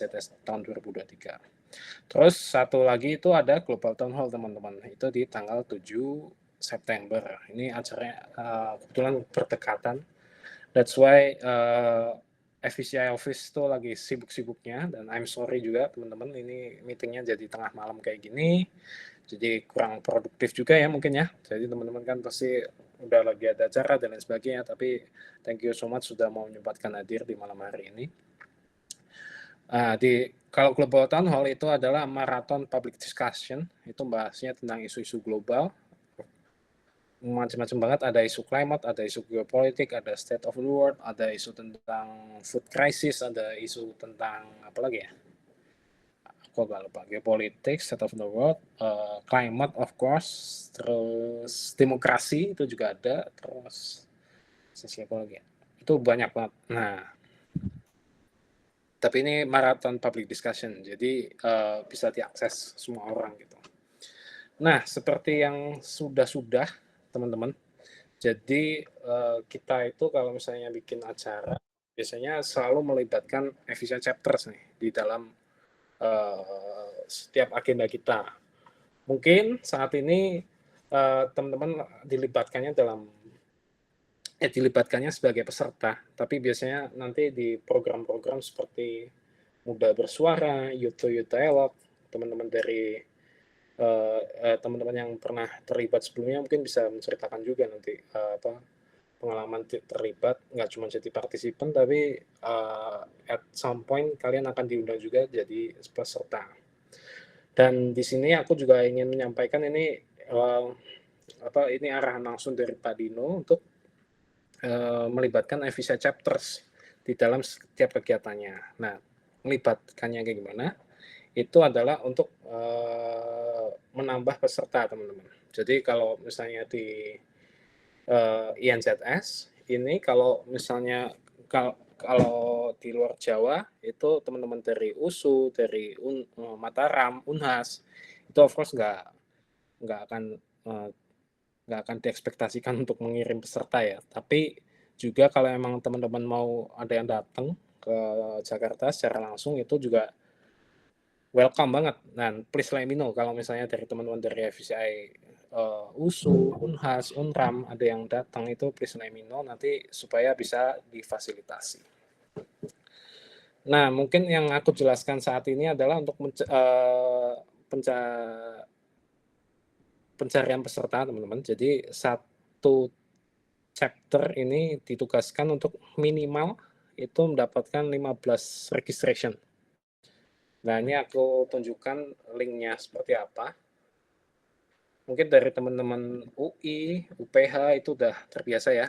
INZS tahun 2023. Terus satu lagi itu ada Global Town Hall teman-teman, itu di tanggal 7 September. Ini acaranya kebetulan berdekatan. That's why FVCI Office tuh lagi sibuk-sibuknya, dan I'm sorry juga teman-teman, ini meetingnya jadi tengah malam kayak gini, jadi kurang produktif juga ya mungkin ya. Jadi teman-teman kan pasti udah lagi ada acara dan lain sebagainya, tapi thank you so much sudah mau menyempatkan hadir di malam hari ini. Kalau Global Town Hall itu adalah marathon public discussion, itu bahasnya tentang isu-isu global, macam-macam banget, ada isu climate, ada isu geopolitik, ada state of the world, ada isu tentang food crisis, ada isu tentang apa lagi ya? Aku agak lupa. Geopolitik, state of the world, climate of course, terus demokrasi itu juga ada, terus siapa lagi ya? Itu banyak banget. Nah, tapi ini marathon public discussion, jadi bisa diakses semua orang gitu. Nah, seperti yang sudah-sudah teman-teman, jadi kita itu kalau misalnya bikin acara, biasanya selalu melibatkan FVCI chapters nih di dalam setiap agenda kita. Mungkin saat ini teman-teman dilibatkannya sebagai peserta, tapi biasanya nanti di program-program seperti Muda Bersuara, Youth to Youth Dialogue, teman-teman dari teman-teman yang pernah terlibat sebelumnya mungkin bisa menceritakan juga nanti pengalaman terlibat, nggak cuma jadi partisipan, tapi at some point kalian akan diundang juga jadi peserta. Dan di sini aku juga ingin menyampaikan ini ini arahan langsung dari Pak Dino untuk melibatkan FVCI chapters di dalam setiap kegiatannya. Nah, melibatkannya kayak gimana? Itu adalah untuk menambah peserta teman-teman. Jadi kalau misalnya di INZS ini, kalau misalnya kalau di luar Jawa itu teman-teman dari USU, dari Mataram, Unhas, itu of course nggak akan diekspektasikan untuk mengirim peserta ya. Tapi juga kalau emang teman-teman mau ada yang datang ke Jakarta secara langsung, itu juga welcome banget. Dan please let me know kalau misalnya dari teman-teman dari FVCI USU, Unhas, Unram ada yang datang, itu please let me know nanti supaya bisa difasilitasi. Nah, mungkin yang aku jelaskan saat ini adalah untuk pencarian peserta teman-teman. Jadi satu chapter ini ditugaskan untuk minimal itu mendapatkan 15 registration. Nah, ini aku tunjukkan linknya seperti apa. Mungkin dari teman-teman UI, UPH itu udah terbiasa ya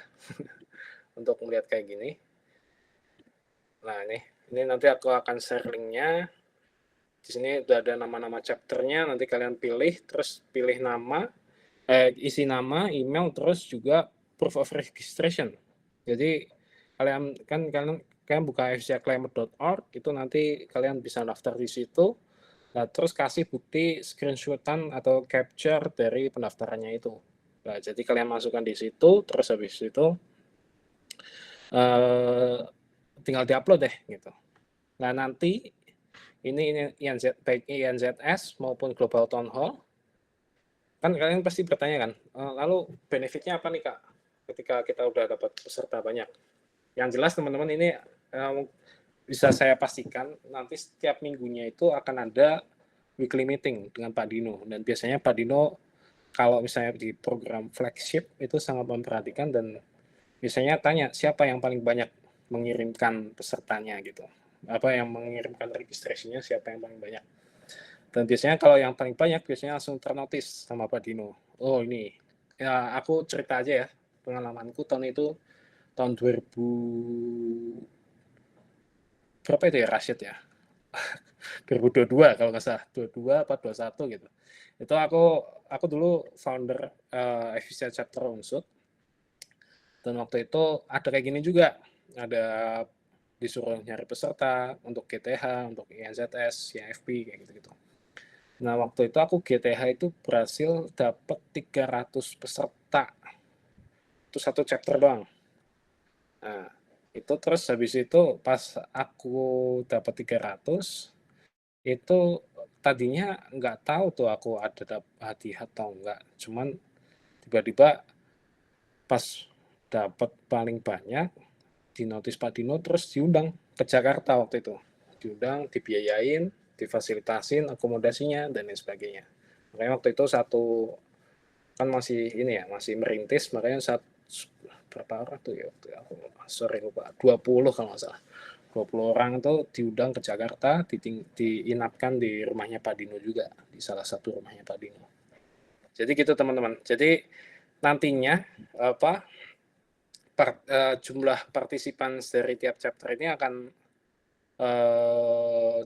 untuk melihat kayak gini. Nah, ini nanti aku akan share linknya. Di sini udah ada nama-nama chapternya, nanti kalian pilih, terus pilih nama, isi nama, email, terus juga proof of registration. Jadi kalian buka fvciclimate.org, itu nanti kalian bisa daftar di situ. Nah, terus kasih bukti screenshotan atau capture dari pendaftarannya itu. Nah, jadi kalian masukkan di situ, terus habis itu tinggal diupload deh gitu. Nah, nanti ini baik INZS maupun Global Town Hall, kan kalian pasti bertanya kan, lalu benefitnya apa nih Kak ketika kita udah dapat peserta banyak? Yang jelas teman-teman, ini bisa saya pastikan nanti setiap minggunya itu akan ada weekly meeting dengan Pak Dino, dan biasanya Pak Dino kalau misalnya di program flagship itu sangat memperhatikan dan biasanya tanya siapa yang paling banyak mengirimkan pesertanya gitu, apa yang mengirimkan registrasinya, siapa yang paling banyak. Dan biasanya kalau yang paling banyak biasanya langsung ternotis sama Pak Dino. Oh ini, ya aku cerita aja ya pengalamanku tahun 2000 berapa itu ya Rashid ya, 2022 kalau nggak salah, 22 apa 21 gitu. Itu aku dulu founder FVCI chapter Unsut, dan waktu itu ada kayak gini juga, ada disuruh nyari peserta untuk GTH, untuk INZS, YFP kayak gitu-gitu. Nah, waktu itu aku GTH itu berhasil dapat 300 peserta. Itu satu chapter doang. Nah, Itu terus habis itu pas aku dapat 300, itu tadinya nggak tahu tuh aku ada hadiah atau enggak. Cuman tiba-tiba pas dapat paling banyak di notis Pak Dino, terus diundang ke Jakarta waktu itu. Diundang, dibiayain, difasilitasin akomodasinya dan lain sebagainya. Makanya waktu itu satu kan masih ini ya, masih merintis, makanya berapa orang tuh ya waktu aku sore lupa, 20 kalau nggak salah. 20 orang itu diundang ke Jakarta, diinapkan di rumahnya Pak Dino juga, di salah satu rumahnya Pak Dino. Jadi gitu teman-teman. Jadi nantinya apa jumlah partisipan dari tiap chapter ini akan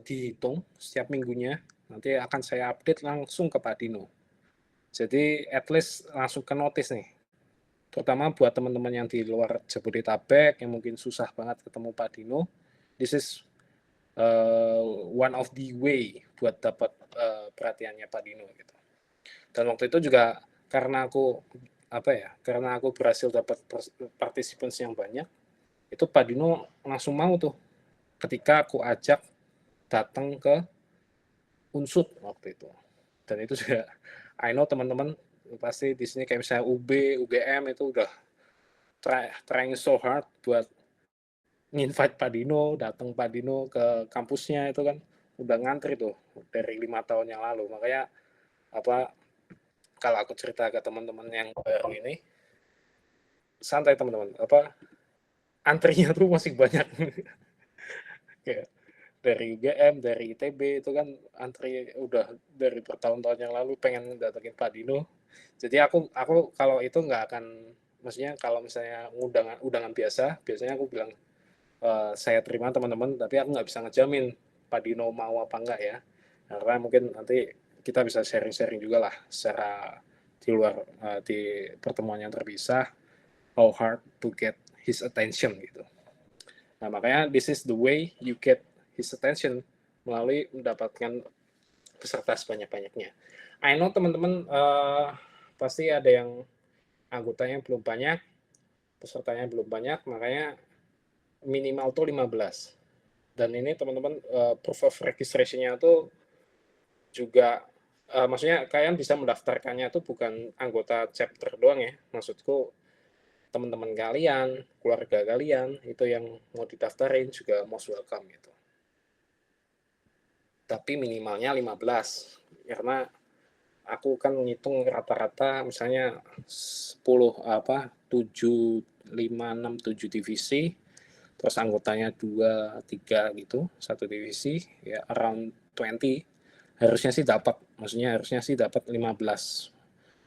dihitung setiap minggunya. Nanti akan saya update langsung ke Pak Dino. Jadi at least langsung ke notice nih. Terutama buat teman-teman yang di luar Jabodetabek yang mungkin susah banget ketemu Pak Dino. This is one of the way buat dapat perhatiannya Pak Dino gitu. Dan waktu itu juga karena aku berhasil dapat participants yang banyak, itu Pak Dino langsung mau tuh ketika aku ajak datang ke Unsut waktu itu. Dan itu juga I know teman-teman pasti di sini kayak misalnya UB, UGM itu udah trying so hard buat nginvite Pak Dino, datang Pak Dino ke kampusnya itu kan udah ngantri tuh dari 5 tahun yang lalu. Makanya kalau aku cerita ke teman-teman yang baru ini, santai teman-teman, antrinya tuh masih banyak. Kayak dari UGM, dari ITB itu kan antri udah dari bertahun-tahun yang lalu pengen datengin Pak Dino. Jadi aku kalau itu nggak akan, maksudnya kalau misalnya undangan biasanya aku bilang saya terima teman-teman, tapi aku nggak bisa ngejamin Pak Dino mau apa enggak ya, karena mungkin nanti kita bisa sharing-sharing juga lah secara di luar di pertemuan yang terpisah, how hard to get his attention gitu. Nah makanya this is the way you get his attention, melalui mendapatkan peserta sebanyak-banyaknya. I know teman-teman pasti ada yang anggotanya belum banyak, pesertanya belum banyak, makanya minimal tuh 15. Dan ini teman-teman proof of registration-nya tuh juga maksudnya kalian bisa mendaftarkannya tuh bukan anggota chapter doang ya. Maksudku teman-teman kalian, keluarga kalian itu yang mau didaftarin juga most welcome gitu. Tapi minimalnya 15 karena aku kan ngitung rata-rata misalnya 7, 5, 6, 7 divisi, terus anggotanya 2, 3 gitu, satu divisi, ya around 20, harusnya sih dapat 15.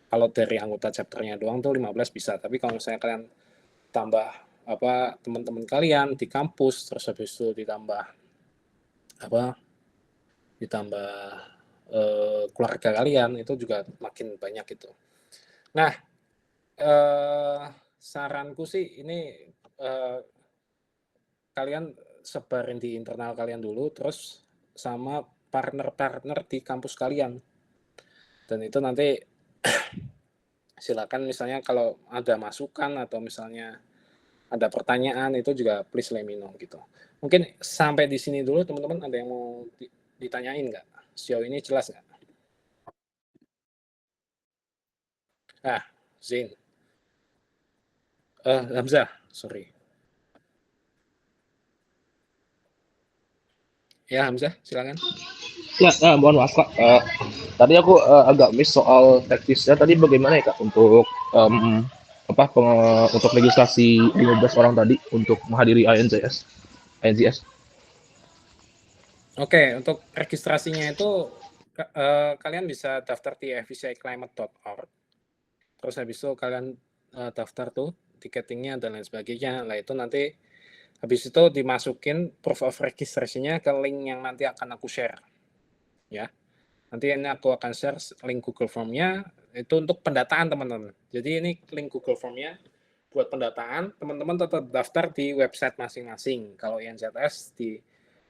Kalau dari anggota chapternya doang tuh 15 bisa, tapi kalau misalnya kalian tambah teman-teman kalian di kampus, terus habis itu ditambah keluarga kalian, itu juga makin banyak gitu. Nah, saranku sih ini kalian sebarin di internal kalian dulu, terus sama partner-partner di kampus kalian. Dan itu nanti silakan misalnya kalau ada masukan atau misalnya ada pertanyaan itu juga please let me know gitu. Mungkin sampai di sini dulu teman-teman, ada yang mau ditanyain nggak? Sejauh ini jelas nggak? Zain. Hamzah, sorry. Ya Hamzah, silakan. Ya, mohon maaf Kak. Tadi aku agak miss soal teknisnya. Tadi bagaimana ya Kak untuk untuk legislasi 15 orang tadi untuk menghadiri INCS? Oke, untuk registrasinya itu kalian bisa daftar di fvciclimate.org. Terus habis itu kalian daftar tuh tiketingnya dan lain sebagainya. Nah itu nanti habis itu dimasukin proof of registration-nya ke link yang nanti akan aku share. Ya, nanti ini aku akan share link Google Form-nya itu untuk pendataan teman-teman. Jadi ini link Google Form-nya buat pendataan, teman-teman tetap daftar di website masing-masing. Kalau INZS di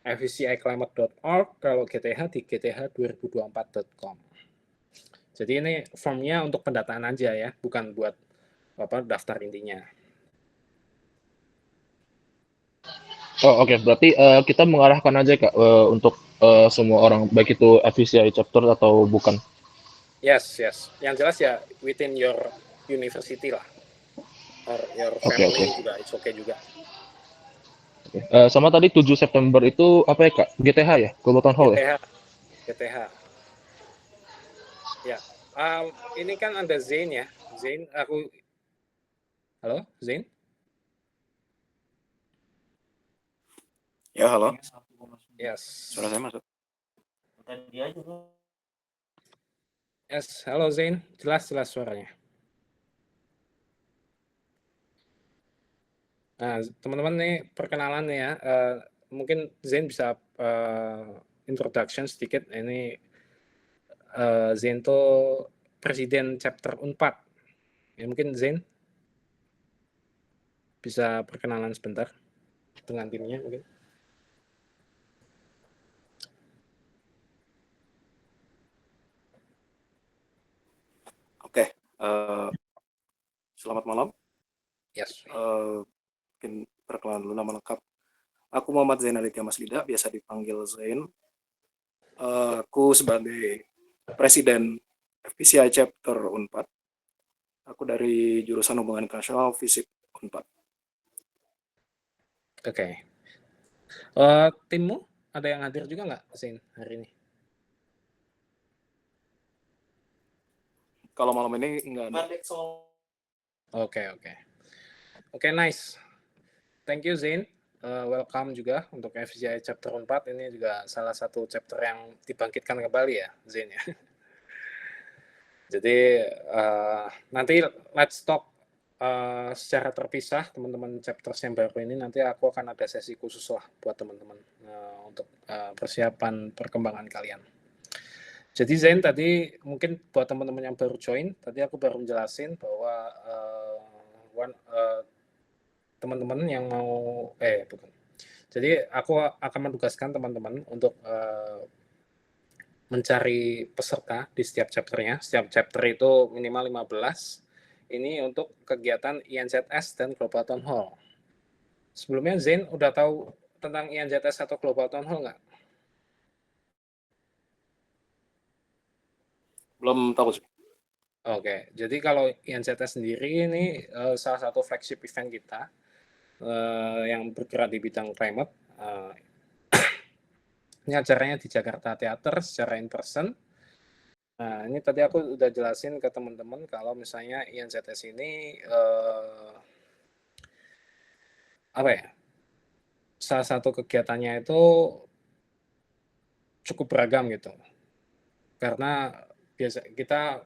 fvciclimate.org, kalau GTH di gth2024.com. Jadi ini formnya untuk pendataan aja ya, bukan buat daftar intinya. Oh, oke. Berarti kita mengarahkan aja Kak untuk semua orang baik itu FVCI chapter atau bukan. Yes, yes. Yang jelas ya within your university lah, or your Oke, oke. family juga, it's okay juga. Oke. Sama tadi 7 September itu apa ya Kak? GTH ya? Global Town Hall ya? GTH, GTH. Ya, ini kan ada Zain ya. Zain, halo, Zain? Ya, halo. Yes. Suara saya masuk. Yes, halo Zain. Jelas suaranya. Nah, teman-teman nih perkenalan nih ya. Mungkin Zain bisa introduction sedikit. Ini Zain tuh presiden chapter Unpad. Ya, mungkin Zain bisa perkenalan sebentar dengan timnya mungkin. Oke, selamat malam. Yes. Mungkin perkenalan dulu nama lengkap. Aku Muhammad Zain Aditya Maslida, biasa dipanggil Zain. Aku sebagai presiden FPCI chapter Unpad. Aku dari jurusan Hubungan Internasional Fisip Unpad. Oke. Timmu ada yang hadir juga nggak Zain hari ini? Kalau malam ini enggak ada. Oke, nice. Thank you Zain. Welcome juga untuk FCI chapter 4. Ini juga salah satu chapter yang dibangkitkan kembali ya, Zain ya. Jadi nanti let's talk secara terpisah teman-teman chapter yang baru ini. Nanti aku akan ada sesi khusus lah buat teman-teman untuk persiapan perkembangan kalian. Jadi Zain tadi mungkin buat teman-teman yang baru join, tadi aku baru menjelasin bahwa teman-teman yang mau bukan. Jadi aku akan menugaskan teman-teman untuk mencari peserta di setiap chapternya. Setiap chapter itu minimal 15. Ini untuk kegiatan INZS dan Global Town Hall. Sebelumnya Zain udah tahu tentang INZS atau Global Town Hall nggak? Belum tahu sih. Oke, jadi kalau INZS sendiri ini salah satu flagship event kita yang bergerak di bidang climate. Ini acaranya di Jakarta Theater secara in person. Nah, ini tadi aku udah jelasin ke teman-teman kalau misalnya INZS ini apa ya? Salah satu kegiatannya itu cukup beragam gitu. Karena biasa kita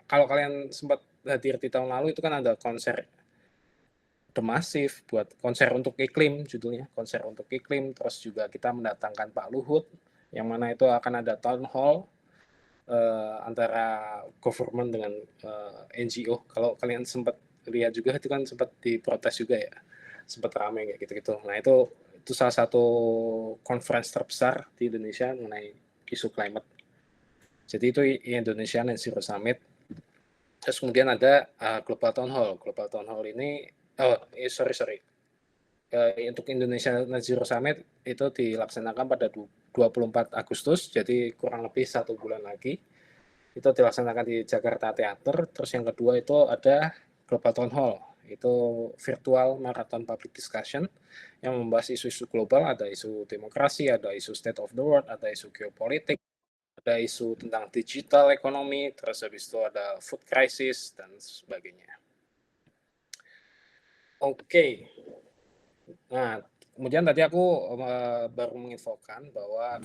kalau kalian sempat hadir di tahun lalu itu kan ada konser The Massive buat konser untuk iklim judulnya, konser untuk iklim. Terus juga kita mendatangkan Pak Luhut yang mana itu akan ada town hall antara government dengan NGO. Kalau kalian sempat lihat juga itu kan sempat diprotes juga ya, sempat ramai kayak gitu-gitu. Nah itu salah satu conference terbesar di Indonesia mengenai isu climate. Jadi itu Indonesia Net Zero Summit. Terus kemudian ada Global Town Hall. Global Town Hall ini, sorry. Untuk Indonesia Net Zero Summit itu dilaksanakan pada 24 Agustus, jadi kurang lebih 1 bulan lagi. Itu dilaksanakan di Jakarta Theater. Terus yang kedua itu ada Global Town Hall, itu virtual marathon public discussion yang membahas isu-isu global, ada isu demokrasi, ada isu state of the world, ada isu geopolitik, ada isu tentang digital ekonomi, terus habis itu ada food crisis dan sebagainya. Oke. Nah, kemudian tadi aku baru menginfokan bahwa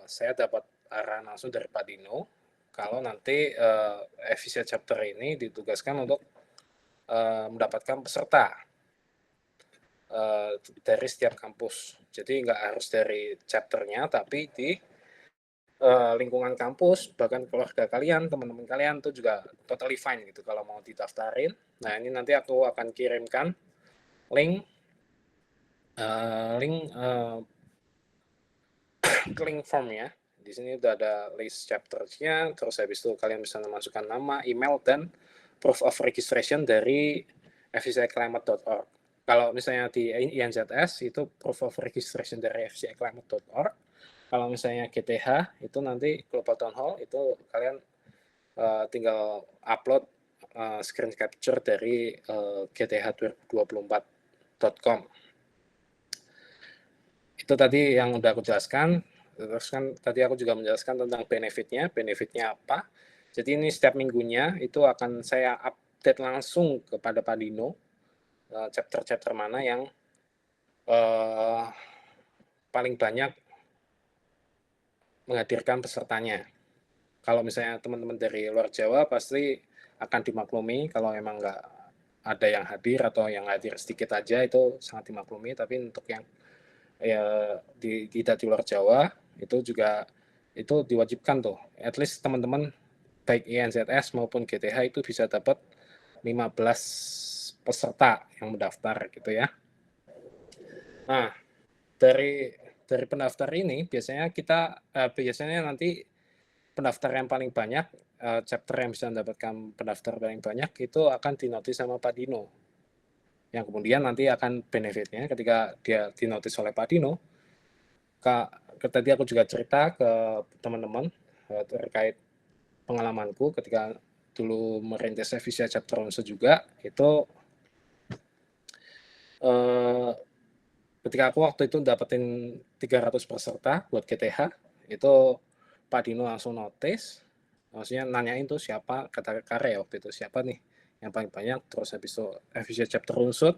saya dapat arahan langsung dari Pak Dino kalau nanti FIC chapter ini ditugaskan untuk mendapatkan peserta dari setiap kampus. Jadi nggak harus dari chapternya, tapi di lingkungan kampus, bahkan keluarga kalian, teman-teman kalian itu juga totally fine gitu kalau mau didaftarin. Nah ini nanti aku akan kirimkan link link form ya. Di sini udah ada list chaptersnya, terus habis itu kalian bisa memasukkan nama, email, dan proof of registration dari fcclimate.org. Kalau misalnya di INZS itu proof of registration dari fciclimate.org. Kalau misalnya GTH itu nanti Global Town Hall itu kalian tinggal upload screen capture dari gth2024.com. Itu tadi yang udah aku jelaskan. Terus kan tadi aku juga menjelaskan tentang benefitnya. Benefitnya apa? Jadi ini setiap minggunya itu akan saya update langsung kepada Pak Dino chapter-chapter mana yang paling banyak menghadirkan pesertanya. Kalau misalnya teman-teman dari luar Jawa pasti akan dimaklumi kalau memang nggak ada yang hadir atau yang hadir sedikit aja itu sangat dimaklumi. Tapi untuk yang tidak di luar Jawa itu juga itu diwajibkan tuh. At least teman-teman baik INZS maupun GTH itu bisa dapat 15 peserta yang mendaftar gitu ya. Nah, dari pendaftar ini biasanya nanti pendaftar yang paling banyak, chapter yang bisa mendapatkan pendaftar paling banyak itu akan dinotis sama Pak Dino. Yang kemudian nanti akan benefitnya ketika dia dinotis oleh Pak Dino, tadi aku juga cerita ke teman-teman terkait pengalamanku ketika dulu merintis Evisia chapter Onse juga, itu ketika aku waktu itu dapetin 300 peserta buat GTH, itu Pak Dino langsung notice, maksudnya nanyain tuh siapa, kata Kare waktu itu, siapa nih yang paling banyak, terus habis itu Evisia chapter Unsur,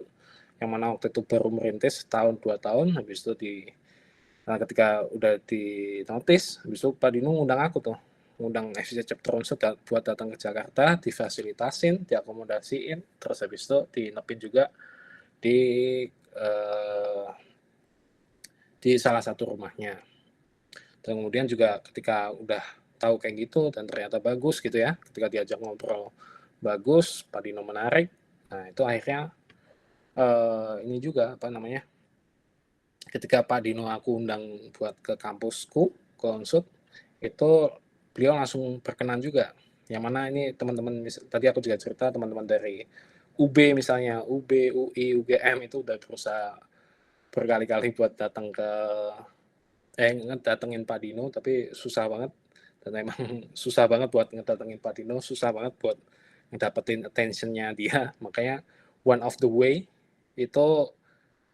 yang mana waktu itu baru merintis tahun 2 tahun, habis itu ketika udah di notice, habis itu Pak Dino ngundang aku tuh, ngundang Evisia chapter Unsur buat datang ke Jakarta, difasilitasin, diakomodasiin, terus habis itu dinepin juga di salah satu rumahnya. Dan kemudian juga ketika udah tahu kayak gitu dan ternyata bagus gitu ya, ketika diajak ngobrol bagus, Pak Dino menarik, nah itu akhirnya ini juga apa namanya, ketika Pak Dino aku undang buat ke kampusku, ke Unsud, itu beliau langsung berkenan juga. Yang mana ini teman-teman, tadi aku juga cerita teman-teman dari UB misalnya, UB, UI, UGM itu udah berusaha berkali-kali buat datang ke ngedatengin Pak Dino, tapi susah banget. Dan emang susah banget buat ngedatengin Pak Dino, susah banget buat ngedapetin attention-nya dia. Makanya one of the way itu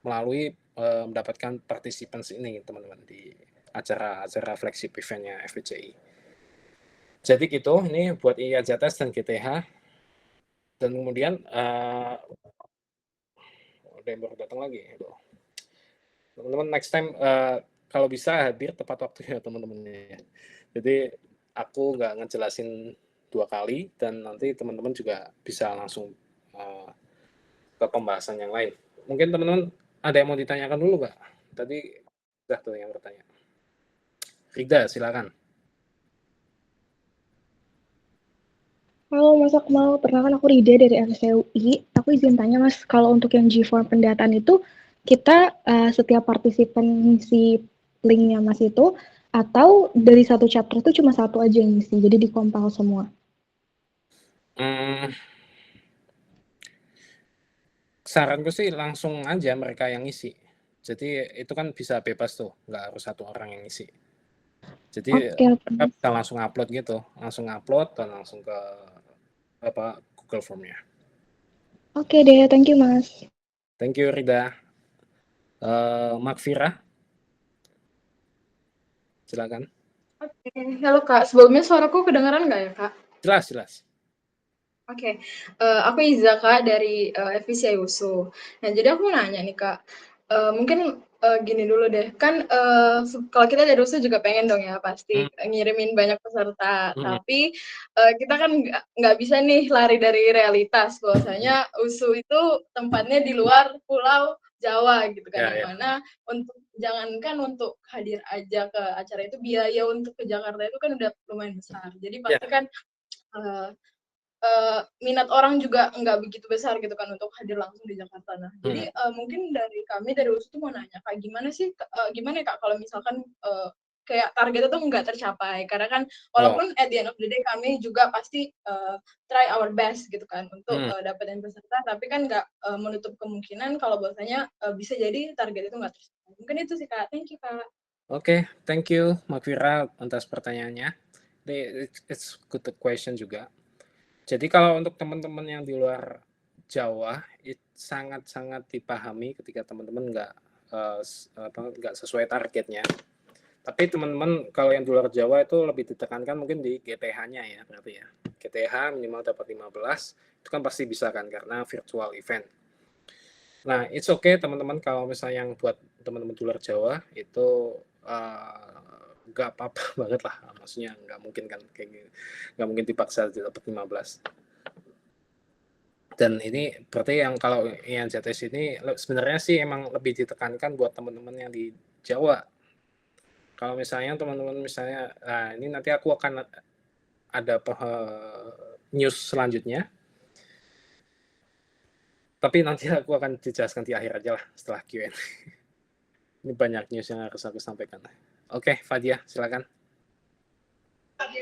melalui mendapatkan participants ini teman-teman di acara flagship event-nya FPCI. Jadi gitu, ini buat IAZS dan GTH. Dan kemudian ada yang baru datang lagi. Teman-teman next time kalau bisa hadir tepat waktunya teman-teman. Jadi aku nggak ngejelasin 2 kali dan nanti teman-teman juga bisa langsung ke pembahasan yang lain. Mungkin teman-teman ada yang mau ditanyakan dulu nggak? Tadi udah tuh yang bertanya. Rida, silakan. Halo Mas Akmal, perkenalkan aku Rida dari FCUI. Aku izin tanya Mas, kalau untuk yang G-Form pendataan itu, kita setiap partisipan ngisi linknya Mas itu, atau dari satu chapter itu cuma satu aja yang ngisi, jadi dikompil semua? Saranku sih langsung aja mereka yang ngisi. Jadi itu kan bisa bebas tuh, nggak harus satu orang yang ngisi. Jadi Oke. bisa langsung upload gitu, langsung upload dan langsung ke Google Form-nya. Oke deh, thank you Mas. Thank you Rida. Makfira, silakan. Oke, halo Kak. Sebelumnya suaraku kedengaran nggak ya Kak? Jelas, jelas. Oke, aku Iza Kak dari FVCI USU. Nah, jadi aku mau nanya nih Kak, mungkin gini dulu deh, kan kalau kita dari USU juga pengen dong ya pasti ngirimin banyak peserta, tapi kita kan nggak bisa nih lari dari realitas bahwasanya USU itu tempatnya di luar Pulau Jawa gitu kan, yang mana untuk jangankan untuk hadir aja ke acara itu, biaya untuk ke Jakarta itu kan udah lumayan besar. Jadi pasti kan minat orang juga nggak begitu besar gitu kan untuk hadir langsung di Jakarta. Nah, jadi mungkin dari kami dari USU tuh mau nanya Kak, gimana ya Kak kalau misalkan kayak target itu nggak tercapai, karena kan walaupun at the end of the day kami juga pasti try our best gitu kan untuk dapetin peserta, tapi kan nggak menutup kemungkinan kalau bahwasanya bisa jadi target itu nggak tercapai. Mungkin itu sih Kak. Thank you Kak. Oke, thank you Makfira atas pertanyaannya. It's good question juga. Jadi kalau untuk teman-teman yang di luar Jawa, itu sangat-sangat dipahami ketika teman-teman nggak sesuai targetnya. Tapi teman-teman kalau yang di luar Jawa itu lebih ditekankan mungkin di GTH-nya ya, berarti ya. GTH minimal dapat 15, itu kan pasti bisa kan karena virtual event. Nah, it's okay teman-teman kalau misalnya yang buat teman-teman di luar Jawa itu nggak apa-apa banget lah, maksudnya nggak mungkin kan kayak gini, nggak mungkin dipaksa dapat 15. Dan ini berarti yang kalau INZS ini sebenarnya sih emang lebih ditekankan buat teman-teman yang di Jawa. Kalau misalnya teman-teman misalnya, nah ini nanti aku akan ada news selanjutnya. Tapi nanti aku akan dijelaskan di akhir aja lah setelah Q&A. Ini banyak news yang harus aku sampaikan. Oke, Fadia, silakan. Jadi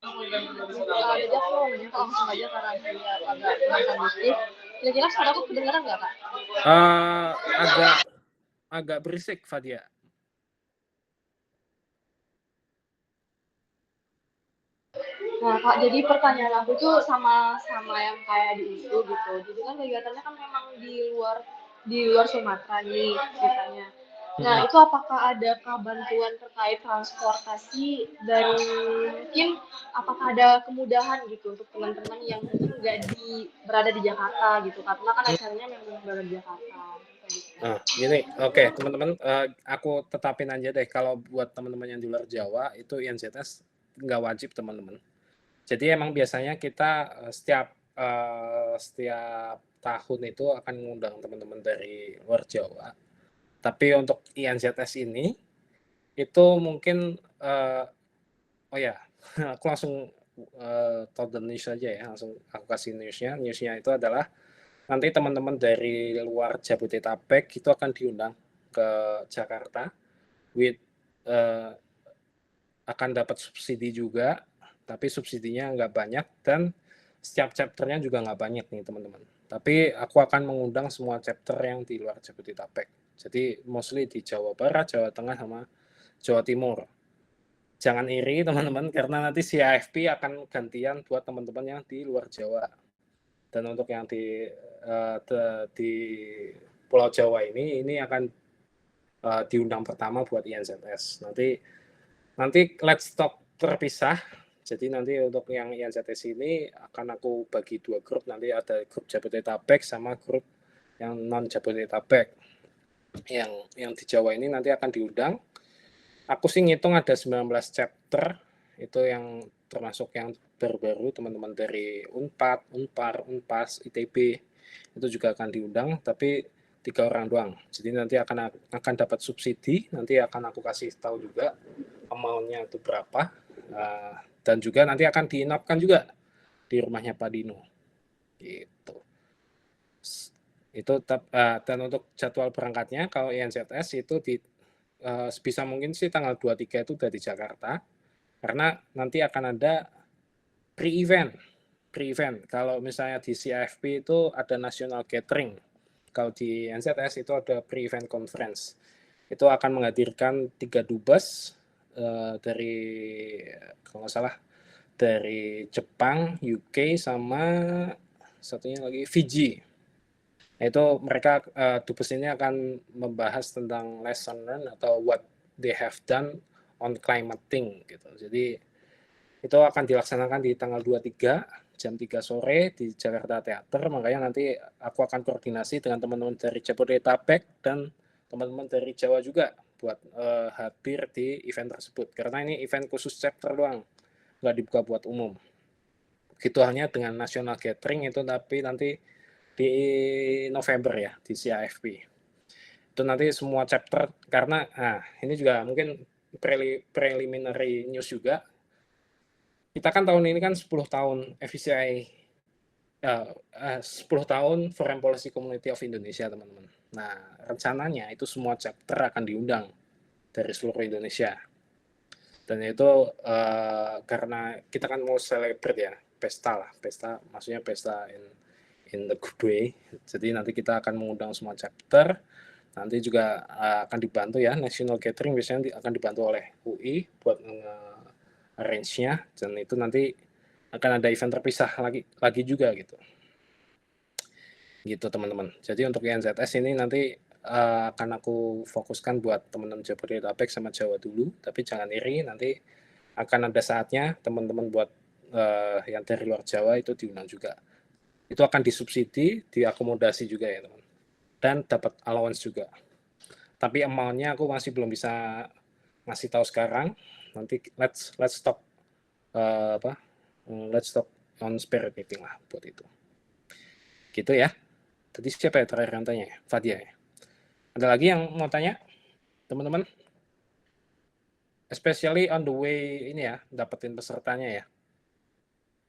aku mau nanya langsung aja karena saya agak kurang kondusif. Kira-kira suara aku kedengeran nggak Kak? Agak berisik, Fadia. Nah Kak, jadi pertanyaan aku tuh sama yang kayak di USU gitu. Jadi kan kegiatannya kan memang di luar Sumatera nih ceritanya. Nah itu apakah ada bantuan terkait transportasi dan mungkin apakah ada kemudahan gitu untuk teman-teman yang mungkin nggak berada di Jakarta gitu, karena kan acaranya memang berada di Jakarta. Gini, oke, teman-teman, aku tetapin aja deh kalau buat teman-teman yang di luar Jawa itu INZS nggak wajib teman-teman. Jadi emang biasanya kita setiap tahun itu akan mengundang teman-teman dari luar Jawa. Tapi untuk INZS ini itu mungkin aku langsung tahu the news aja ya, langsung aku kasih newsnya. Newsnya itu adalah nanti teman-teman dari luar Jabodetabek itu akan diundang ke Jakarta with akan dapat subsidi juga, tapi subsidinya nggak banyak dan setiap chapternya juga nggak banyak nih teman-teman. Tapi aku akan mengundang semua chapter yang di luar Jabodetabek. Jadi mostly di Jawa Barat, Jawa Tengah, sama Jawa Timur. Jangan iri teman-teman karena nanti CIFP akan gantian buat teman-teman yang di luar Jawa. Dan untuk yang di Pulau Jawa ini akan diundang pertama buat INZS. Nanti let's talk terpisah. Jadi nanti untuk yang INZS ini akan aku bagi 2 grup. Nanti ada grup Jabodetabek sama grup yang non Jabodetabek. Yang di Jawa ini nanti akan diundang. Aku sih ngitung ada 19 chapter, itu yang termasuk yang terbaru, teman-teman dari Unpad, Unpar, Unpas, ITB, itu juga akan diundang, tapi 3 orang doang. Jadi nanti akan dapat subsidi, nanti akan aku kasih tahu juga amount-nya itu berapa, dan juga nanti akan diinapkan juga di rumahnya Pak Dino. Gitu. Itu dan untuk jadwal berangkatnya, kalau INZS itu sebisa mungkin sih tanggal 23 itu udah di Jakarta, karena nanti akan ada pre-event. Kalau misalnya di CIFP itu ada national gathering, kalau di NZS itu ada pre-event conference. Itu akan menghadirkan 3 dubes dari, kalau nggak salah, dari Jepang, UK, sama satunya lagi Fiji. Itu mereka dubes ini akan membahas tentang lesson learned atau what they have done on climating gitu. Jadi itu akan dilaksanakan di tanggal 23 jam 3 sore di Jakarta Theater. Makanya nanti aku akan koordinasi dengan teman-teman dari Jabodetabek dan teman-teman dari Jawa juga buat hadir di event tersebut. Karena ini event khusus chapter doang, nggak dibuka buat umum. Gitu hanya dengan national gathering itu, tapi nanti di November ya di CIFP itu nanti semua chapter, karena ini juga mungkin preliminary news juga, kita kan tahun ini kan 10 tahun FVCI 10 tahun Foreign Policy Community of Indonesia teman-teman. Nah rencananya itu semua chapter akan diundang dari seluruh Indonesia. Dan itu karena kita kan mau celebrate ya, pesta maksudnya pesta in the good way. Jadi nanti kita akan mengundang semua chapter. Nanti juga akan dibantu ya, National Gathering biasanya akan dibantu oleh UI buat arrange-nya, dan itu nanti akan ada event terpisah lagi juga gitu teman-teman. Jadi untuk INZS ini nanti akan aku fokuskan buat teman-teman Jabodetabek sama Jawa dulu, tapi jangan iri, nanti akan ada saatnya teman-teman buat yang dari luar Jawa itu diundang juga. Itu akan disubsidi, diakomodasi juga ya teman, dan dapat allowance juga. Tapi amount-nya aku masih belum bisa ngasih tahu sekarang. Nanti let's talk let's talk on spirit meeting lah buat itu. Gitu ya. Tadi siapa ya terakhir yang tanya ya? Fadia ya. Ada lagi yang mau tanya teman-teman? Especially on the way ini ya, dapetin pesertanya ya.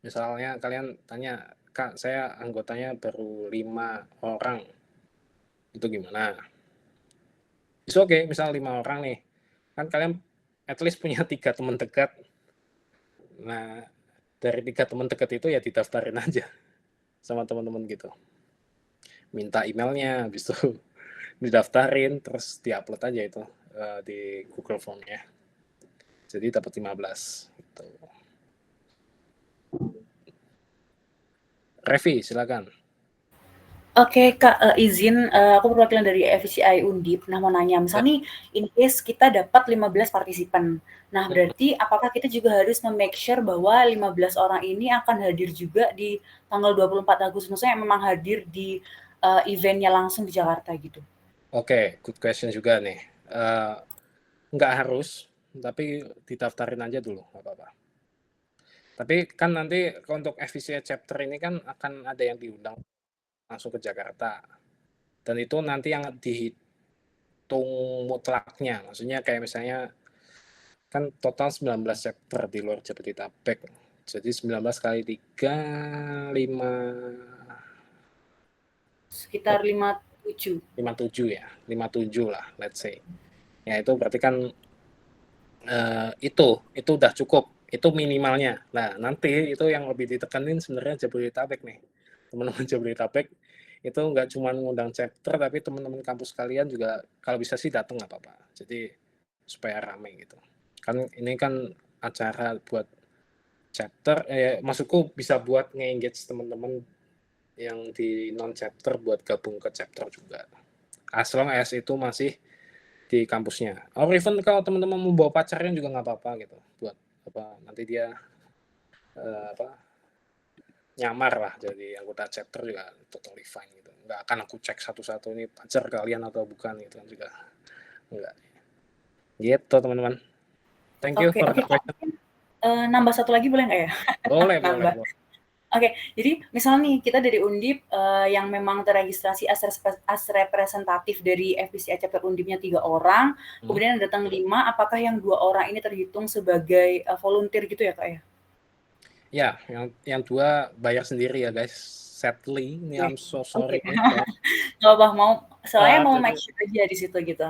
Misalnya kalian tanya, Kak, saya anggotanya baru 5 orang. Itu gimana? It's okay, misal 5 orang nih. Kan kalian at least punya 3 teman dekat. Nah, dari 3 teman dekat itu ya didaftarin aja sama teman-teman gitu. Minta emailnya, habis itu didaftarin, terus diupload aja itu di Google Form-nya. Jadi dapat 15 gitu. Revi, silakan. Oke Kak, izin aku perwakilan dari FCI Undip. Nah mau nanya, misal nih in case kita dapat 15 partisipan. Nah berarti apakah kita juga harus make sure bahwa 15 orang ini akan hadir juga di tanggal 24 Agustus? Maksudnya memang hadir di eventnya langsung di Jakarta gitu? Oke, good question juga nih. Nggak harus, tapi didaftarin aja dulu, nggak apa-apa. Tapi kan nanti untuk FCI chapter ini kan akan ada yang diundang langsung ke Jakarta. Dan itu nanti yang dihitung mutlaknya. Maksudnya kayak misalnya kan total 19 chapter di luar Jabodetabek. Jadi 19 kali 3, 5... Sekitar 57 ya, 57 lah, let's say. Ya itu berarti kan itu udah cukup. Itu minimalnya. Nah, nanti itu yang lebih ditekanin sebenarnya Jabodetabek nih. Teman-teman Jabodetabek itu nggak cuma ngundang chapter, tapi teman-teman kampus kalian juga kalau bisa sih datang nggak apa-apa. Jadi supaya rame gitu. Kan ini kan acara buat chapter, maksudku bisa buat nge-engage teman-teman yang di non-chapter buat gabung ke chapter juga. As long as itu masih di kampusnya. Or even kalau teman-teman mau bawa pacarnya juga nggak apa-apa gitu. Buat nanti dia nyamar lah jadi anggota chapter juga totally fine gitu. Nggak akan aku cek satu-satu ini pacar kalian atau bukan gitu kan juga enggak. Gitu teman-teman. Thank you for the question. Nambah satu lagi boleh nggak ya? Boleh. Oke, jadi misalnya nih kita dari Undip yang memang terregistrasi as representatif dari FPCI chapter Undipnya 3 orang, kemudian datang 5, apakah yang 2 orang ini terhitung sebagai volunteer gitu ya Kak ya? Ya, yang 2 bayar sendiri ya guys. Sadly, ini I'm so sorry. Nggak apa-apa, soalnya mau make sure aja di situ gitu.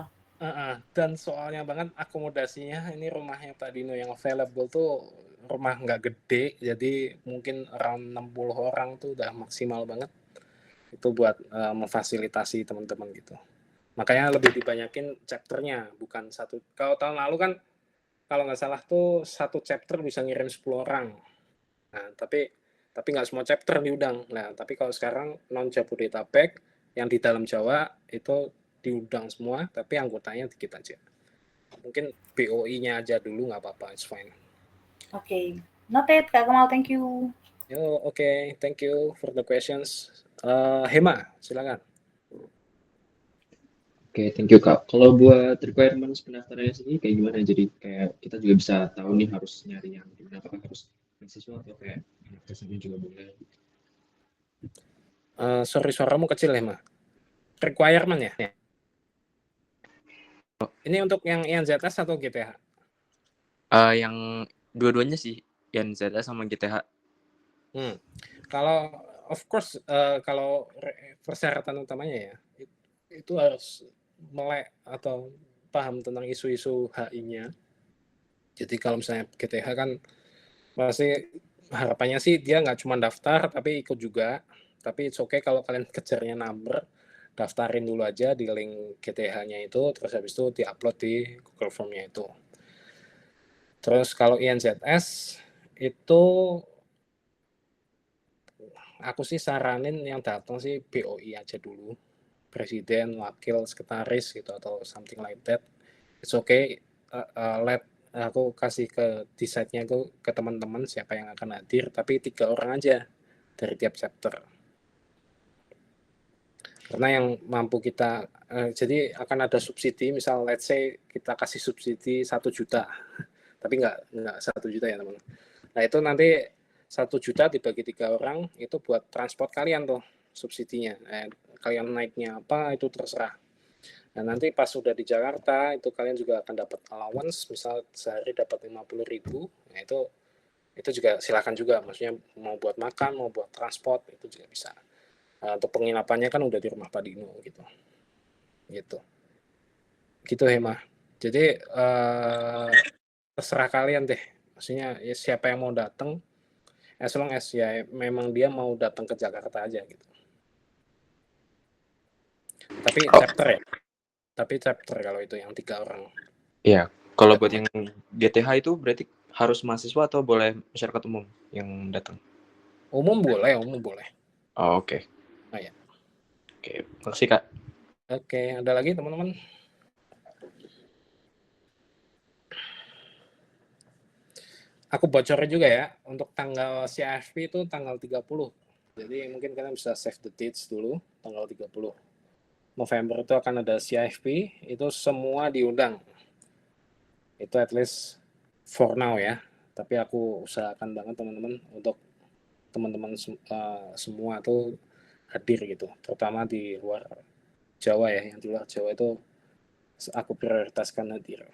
Dan soalnya banget akomodasinya, ini rumahnya Pak Dino yang available tuh rumah nggak gede, jadi mungkin around 60 orang tuh udah maksimal banget. Itu buat memfasilitasi teman-teman gitu. Makanya lebih dibanyakin chapternya, bukan satu. Kalau tahun lalu kan, kalau nggak salah tuh satu chapter bisa ngirim 10 orang. Nah, tapi nggak semua chapter diundang. Nah, tapi kalau sekarang non-Jabodetabek yang di dalam Jawa itu diundang semua, tapi anggotanya dikit aja. Mungkin BOI-nya aja dulu, nggak apa-apa, it's fine. Oke, noted Kak Kemal, thank you. Oke, thank you for the questions. Hema, silakan. Oke, thank you Kak. Kalau buat requirements pendaftarannya sendiri kayak gimana? Jadi kayak kita juga bisa tahu nih harus nyari yang gimana, apakah harus mahasiswa atau kayak anak SMA juga boleh? Sorry, suaramu kecil Hema. Requirement ya? Ini untuk yang ZS atau GTH? Yang dua-duanya sih, yang ZS sama GTH. Kalau of course kalau persyaratan utamanya ya itu harus melek atau paham tentang isu-isu HI-nya. Jadi kalau misalnya GTH kan pasti harapannya sih dia nggak cuma daftar tapi ikut juga. Tapi it's okay kalau kalian kejarnya number, daftarin dulu aja di link GTH-nya itu, terus habis itu diupload di Google Form-nya itu. Terus kalau INZS itu aku sih saranin yang datang sih BOI aja dulu, presiden, wakil, sekretaris gitu atau something like that. It's okay, let aku kasih ke decide-nya ke teman-teman siapa yang akan hadir, tapi 3 orang aja dari tiap chapter. Karena yang mampu kita, jadi akan ada subsidi, misal let's say kita kasih subsidi 1 juta, tapi nggak 1 juta ya teman. Nah itu nanti 1 juta dibagi 3 orang, itu buat transport kalian tuh subsidinya. Kalian naiknya apa itu terserah. Nah nanti pas sudah di Jakarta, itu kalian juga akan dapat allowance, misal sehari dapat 50.000, nah itu juga silakan juga, maksudnya mau buat makan, mau buat transport, itu juga bisa. Untuk penginapannya kan udah di rumah Pak Dino gitu. Gitu Hema. Jadi terserah kalian deh. Maksudnya ya siapa yang mau datang, as long as ya memang dia mau datang ke Jakarta aja gitu. Tapi chapter ya. Tapi chapter kalau itu yang 3 orang. Iya, kalau buat yang GTH itu berarti harus mahasiswa atau boleh masyarakat umum yang datang? Umum boleh. Oh, oke. Oh ya. Oke, makasih Kak. Oke, ada lagi teman-teman? Aku bocorin juga ya, untuk tanggal CFP itu tanggal 30. Jadi mungkin kalian bisa save the dates dulu, tanggal 30 November itu akan ada CFP, itu semua diundang. Itu at least for now ya, tapi aku usahakan banget teman-teman untuk teman-teman semua tuh hadir gitu, terutama di luar Jawa ya, yang di luar Jawa itu aku prioritaskan hadir.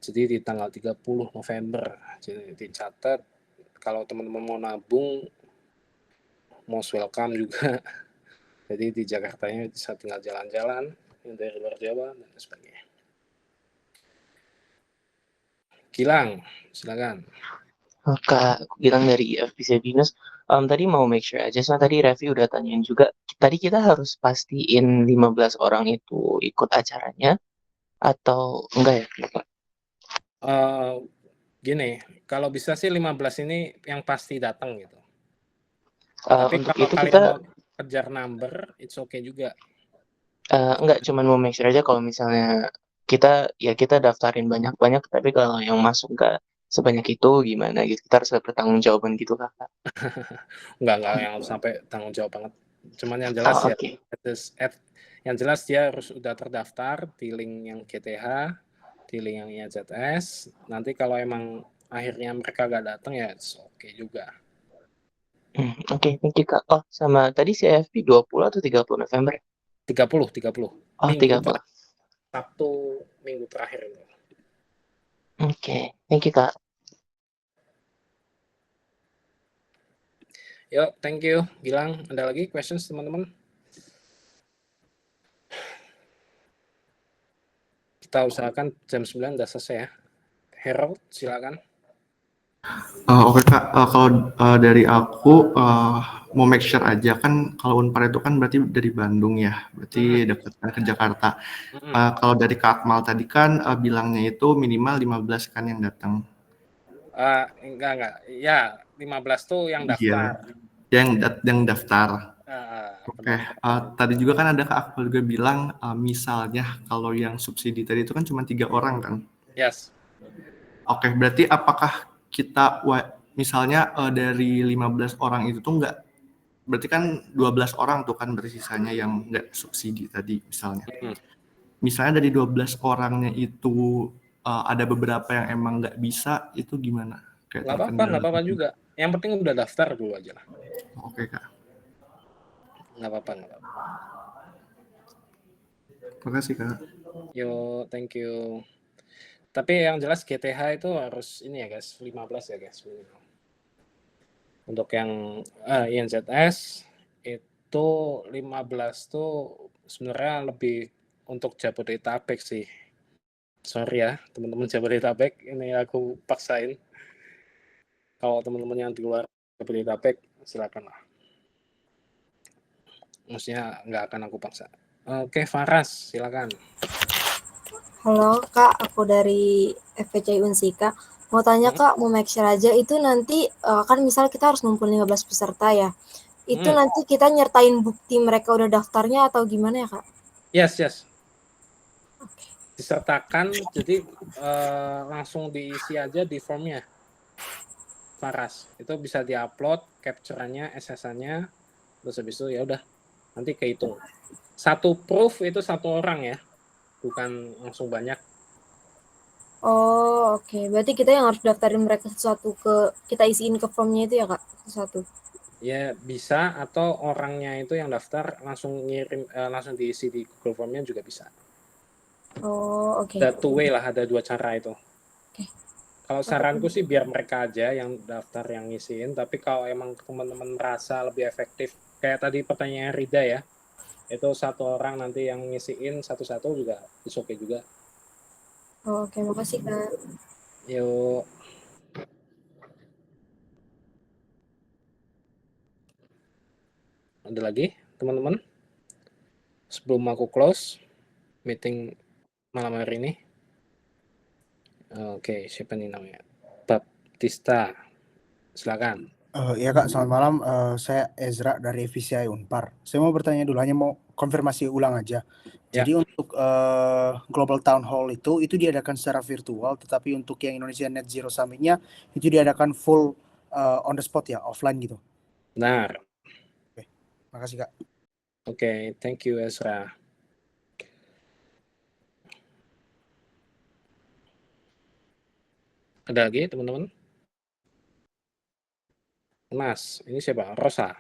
Jadi di tanggal 30 November, jadi dicatat kalau teman-teman mau nabung, most welcome juga. Jadi di Jakartanya bisa tinggal jalan-jalan, yang dari luar Jawa dan sebagainya. Gilang, silakan. Kak, aku Gilang dari FPC Binus. Tadi mau make sure aja, soalnya tadi Revi udah tanyain juga. Tadi kita harus pastiin 15 orang itu ikut acaranya atau enggak ya, Bapak? Gini, kalau bisa sih 15 ini yang pasti datang gitu. Tapi Tapi untuk kalau itu kalian kita mau kejar number, it's okay juga. enggak, cuman mau make sure aja kalau misalnya kita daftarin banyak-banyak, tapi kalau yang masuk enggak sebanyak itu gimana gitu. Kita harus ada pertanggungjawaban gitu, Kakak. Enggak yang sampai tanggung jawab banget. Cuman yang jelas ya, Okay. yang jelas dia harus udah terdaftar di link yang GTH, di link yang INZS. Nanti kalau emang akhirnya mereka gak datang ya it's okay juga. Oke, thank you Kak. Oh, sama tadi CFP 20 atau 30 November? 30. Oh, Minggu 30. Sabtu minggu terakhir itu. Oke, thank you Kak. Yuk, thank you. Gilang, ada lagi questions teman-teman? Kita usahakan jam 9 udah selesai ya. Harold, silakan. Oke Kak, kalau dari aku mau make sure aja kan kalau Unpar itu kan berarti dari Bandung ya, berarti dekat ke Jakarta. Kalau dari Kak Akmal tadi kan bilangnya itu minimal 15 kan yang datang. Enggak. Ya, 15 tuh yang daftar. Iya, yang daftar. Oke, tadi juga kan ada Kak Akmal juga bilang misalnya kalau yang subsidi tadi itu kan cuma 3 orang kan? Yes. Oke, berarti apakah kita misalnya dari 15 orang itu tuh enggak, berarti kan 12 orang tuh kan bersisanya yang enggak subsidi tadi misalnya. Misalnya dari 12 orangnya itu ada beberapa yang emang enggak bisa, itu gimana? Nggak apa-apa juga. Yang penting udah daftar dulu aja lah. Oke Kak. Nggak apa-apa. Terima kasih Kak. Yo, thank you. Tapi yang jelas GTH itu harus ini ya guys, 15 ya guys. Untuk yang INZS itu 15 tuh sebenarnya lebih untuk Jabodetabek sih. Sorry ya, teman-teman Jabodetabek, ini aku paksain. Kalau teman-teman yang di luar Jabodetabek, silakan lah. Maksudnya nggak akan aku paksa. Oke, Faras, silakan. Halo Kak, aku dari FPCI Unsika. Mau tanya Kak, mau make sure aja itu nanti kan misal kita harus ngumpul 15 peserta ya. Itu nanti kita nyertain bukti mereka udah daftarnya atau gimana ya Kak? Yes. Disertakan, jadi langsung diisi aja di formnya. Faras, itu bisa diupload capture-nya, SS-nya, terus habis itu ya udah nanti kehitung. Satu proof itu 1 orang ya, bukan langsung banyak. Oh oke, berarti kita yang harus daftarin mereka satu kita isiin ke formnya itu ya Kak, satu. Ya bisa, atau orangnya itu yang daftar langsung ngirim, langsung diisi di Google Form-nya juga bisa. Oh oke. Ada 2 way lah, ada 2 cara itu. Oke. Kalau saranku sih biar mereka aja yang daftar yang ngisiin, tapi kalau emang teman-teman merasa lebih efektif, kayak tadi pertanyaan Rida ya, itu 1 orang nanti yang ngisiin satu-satu juga oke juga. Oh, oke, makasih Kak. Yuk. Ada lagi teman-teman? Sebelum aku close meeting malam hari ini. Oke, siapa nih namanya? Baptista. Silakan. Iya Kak, selamat malam. Saya Ezra dari FVCI Unpar. Saya mau bertanya dulu, hanya mau konfirmasi ulang aja. Jadi untuk Global Town Hall itu diadakan secara virtual, tetapi untuk yang Indonesia Net Zero Summit-nya itu diadakan full on the spot ya, offline gitu. Benar. Oke, makasih Kak. Oke, thank you Ezra. Ada lagi teman-teman? Mas, ini siapa? Rosa.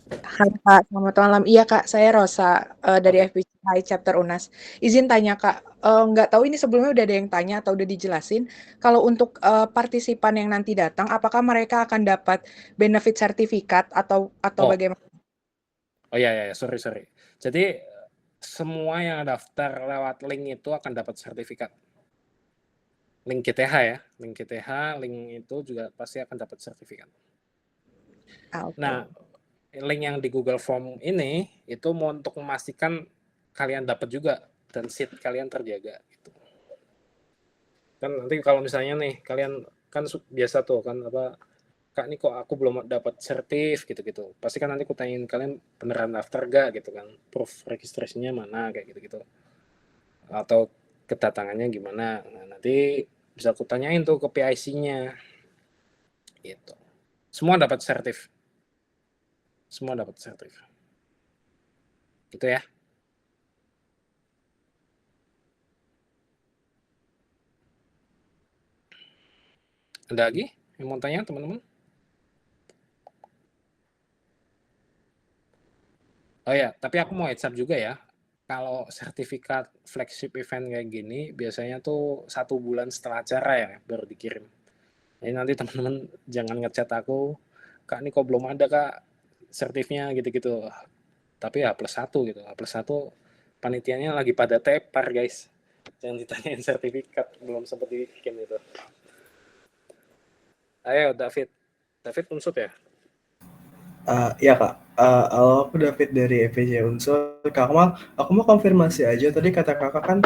Halo Kak, selamat malam. Iya Kak, saya Rosa dari FPCI Chapter UNAS. Izin tanya Kak, nggak tahu ini sebelumnya udah ada yang tanya atau udah dijelasin. Kalau untuk partisipan yang nanti datang, apakah mereka akan dapat benefit sertifikat atau bagaimana? Oh iya, sorry. Jadi semua yang daftar lewat link itu akan dapat sertifikat. Link GTH ya, link itu juga pasti akan dapat sertifikat. Okay. Nah, link yang di Google Form ini itu mau untuk memastikan kalian dapat juga dan seat kalian terjaga gitu. Kan nanti kalau misalnya nih kalian kan biasa tuh kan apa, Kak ini kok aku belum dapat sertif gitu-gitu. Pasti kan nanti aku tanyain kalian beneran daftar gak gitu kan, proof registrasinya mana kayak gitu-gitu. Atau kedatangannya gimana. Nah, nanti bisa aku tanyain tuh ke PIC-nya. Gitu. Semua dapat sertif. Gitu ya. Ada lagi yang mau tanya teman-teman? Oh ya, tapi aku mau heads up juga ya. Kalau sertifikat flagship event kayak gini, biasanya tuh 1 bulan setelah acara ya baru dikirim. Jadi nanti teman-teman jangan ngechat aku, Kak ini kok belum ada Kak sertifnya gitu-gitu. Tapi H+1 gitu. H+1 panitianya lagi pada tepar guys. Jangan ditanyain sertifikat, belum sempat dibikin itu. Ayo David Unsut ya? Iya Kak, halo, aku David dari FPCI Unsur. Kak Kamal, aku mau konfirmasi aja, tadi kata kakak kan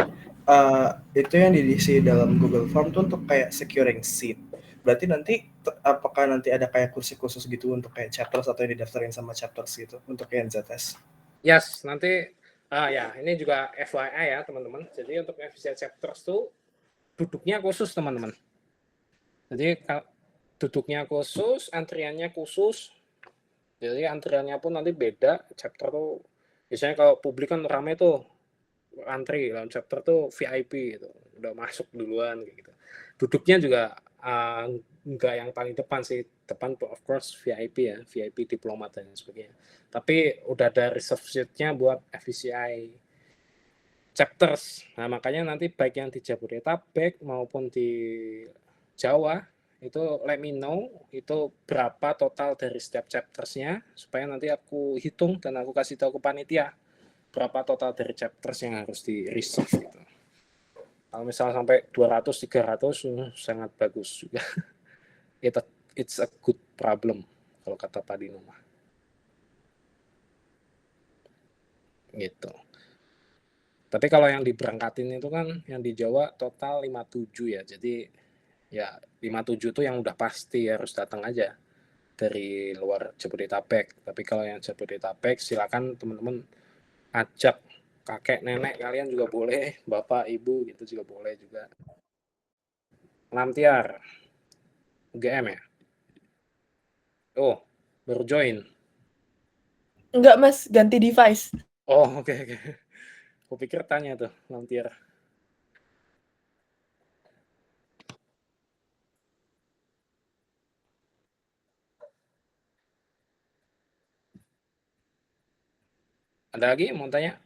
itu yang diisi dalam Google Form tuh untuk kayak securing seat. Berarti nanti apakah nanti ada kayak kursi khusus gitu untuk kayak chapters atau yang didaftarin sama chapters gitu untuk yang ZS? Yes, nanti ya ini juga FYI ya teman-teman. Jadi untuk FPCI chapters tuh duduknya khusus teman-teman. Jadi duduknya khusus, antriannya khusus. Jadi antriannya pun nanti beda. Chapter tuh biasanya kalau publik kan rame tuh antri, dalam chapter tuh VIP gitu. Udah masuk duluan kayak gitu. Duduknya juga enggak yang paling depan sih. Depan of course VIP ya, VIP diplomat dan sebagainya. Tapi udah ada reserve seat-nya buat FPCI chapters. Nah, makanya nanti baik yang di Jabodetabek maupun di Jawa itu let me know itu berapa total dari setiap chaptersnya supaya nanti aku hitung dan aku kasih tahu ke panitia berapa total dari chapters yang harus di reserve gitu. Kalau misalnya sampai 200-300 sangat bagus juga. It's a good problem kalau kata Pak Dino mah. Gitu. Tapi kalau yang diberangkatin itu kan yang di Jawa total 57 ya. Jadi ya 57 itu yang udah pasti harus datang aja dari luar Jabodetabek. Tapi kalau yang Jabodetabek silakan teman-teman ajak kakek nenek kalian juga boleh, bapak ibu gitu juga boleh juga. Lamtiar UGM ya? Oh, baru join. Enggak Mas, ganti device. Oh, oke. Aku pikir tanya tuh, Lamtiar. Ada lagi yang mau tanya?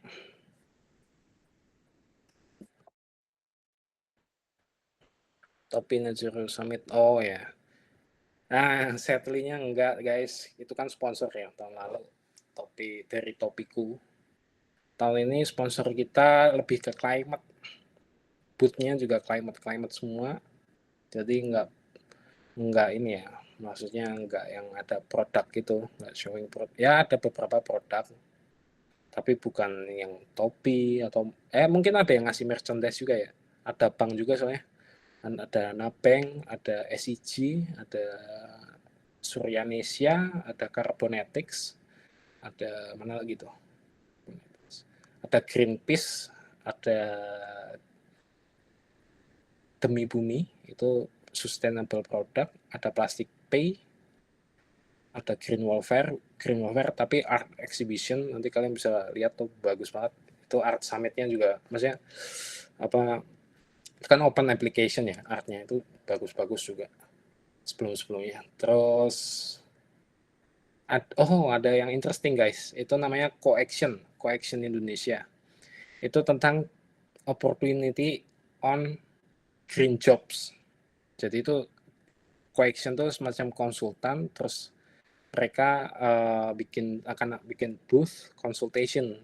Topi Najero Summit. Oh ya. Nah, sadly-nya enggak, guys. Itu kan sponsor ya tahun lalu. Topi dari Topiku. Tahun ini sponsor kita lebih ke climate. Booth-nya juga climate semua. Jadi enggak ini ya. Maksudnya enggak yang ada produk gitu, enggak showing produk. Ya ada beberapa produk. Tapi bukan yang topi atau mungkin ada yang ngasih merchandise juga ya. Ada bank juga soalnya. Ada Nabank, ada SIG, ada Suryanesia, ada Carbonetics, ada mana lagi tuh? Ada Greenpeace, ada Demi Bumi, itu sustainable product, ada Plastic Pay, ada Green Warfare tapi art exhibition, nanti kalian bisa lihat tuh bagus banget. Itu art summit-nya juga, maksudnya apa, kan open application ya, artnya itu bagus-bagus juga sebelum-sebelumnya. Terus ada yang interesting guys, itu namanya Coaction Indonesia. Itu tentang opportunity on green jobs. Jadi itu Coaction itu semacam konsultan, terus mereka akan bikin booth consultation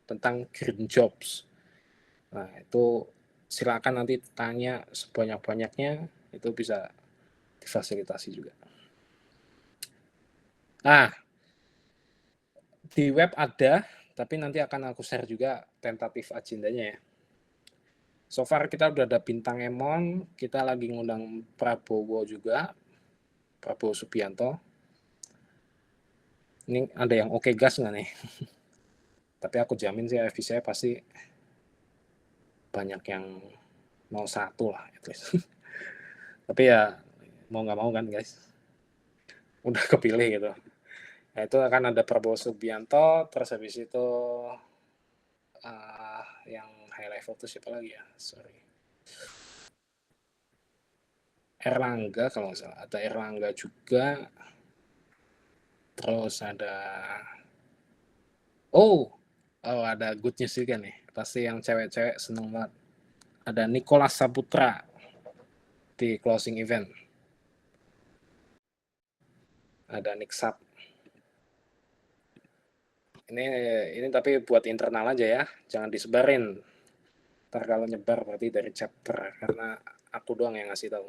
tentang green jobs. Nah itu silakan nanti tanya sebanyak-banyaknya, itu bisa difasilitasi juga. Nah, di web ada, tapi nanti akan aku share juga tentatif agendanya ya. So far kita udah ada Bintang Emon, kita lagi ngundang Prabowo juga, Prabowo Subianto. Ini ada yang oke gas nggak nih? Tapi aku jamin sih FVC pasti banyak yang mau satu lah at least. Tapi ya mau nggak mau kan guys, udah kepilih gitu. Nah, itu akan ada Prabowo Subianto, terus habis itu yang high level itu siapa lagi ya? Sorry. Erlangga kalau nggak salah, ada Erlangga juga. Terus ada ada good news juga nih. Pasti yang cewek-cewek seneng banget. Ada Nicholas Saputra di closing event. Ada Niksap. Ini tapi buat internal aja ya, jangan disebarin. Ntar kalau nyebar berarti dari chapter, karena aku doang yang ngasih tahu.